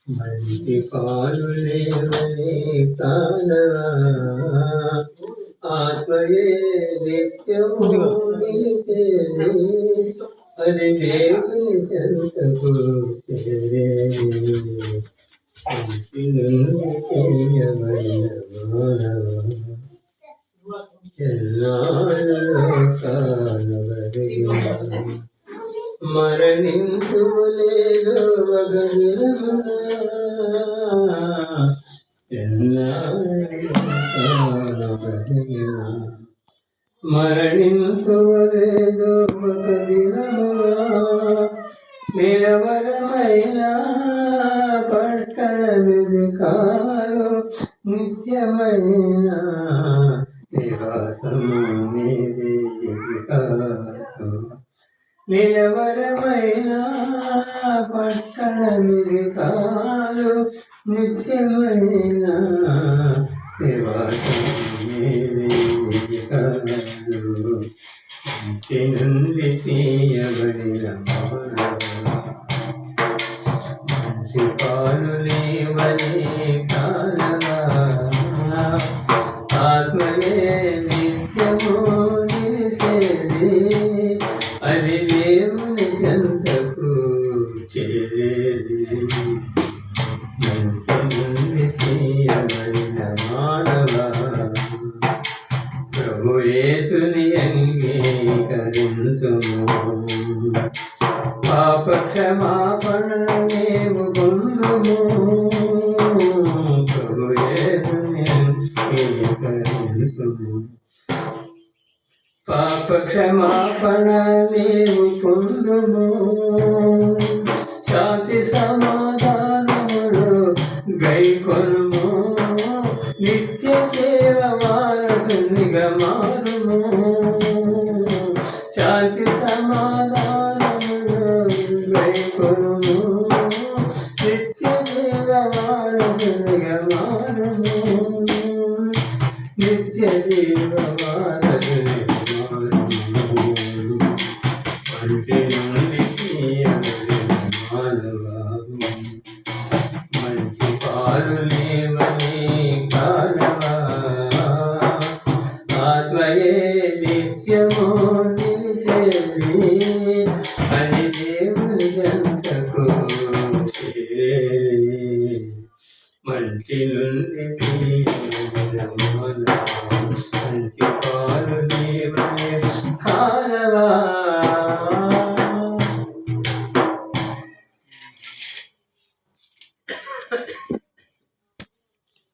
మంచి పాలు లేవలే కానవా ఆత్మయే నిత్యము నిలిచేది అది దేవుని చెంతకు చేరేది మంచి నుండి తీయబడిన మానవా ఎన్నాళ్ళలో కానవరిగా మరణించులేదు మగదినమునా మరణించులేదు మగదినమునా నిలవరమైన పట్టణమిది కాదు నిత్యమైన నివాసము నీది కాదు నిలవరమైన పట్టణమిది కాదు నిత్యమైన నివాసమేది కాదు ఇంటి నుండి తీయబడిన మంచి పాలు లేవలే కానవా ఆత్మయే నిత్యము నిలిచేది అది దేవుని చెంతకు చేరేది మంచి నుండి తీయబడిన మానవా ప్రభు యేసుని అంగీకరించుము పాప క్షమాపణ నీవు పొందుము ప్రభు యేసుని అంగీకరించుము పాప క్షమాపణ నీవు పొందుము శాంతి సమాధానములు గైకొనుము నిత్య సేవ వారసునిగా మారుము శాంతి సమాధానములు గైకొనుము నిత్య సేవ వారసునిగా మారుము నిత్య జీవ వారసునిగా మంచి నుండి తీయబడిన మానవా మంచి పాలు లేవలే కానవా ఆత్మయే నిత్యము నిలిచేది అది దేవుని చెంతకు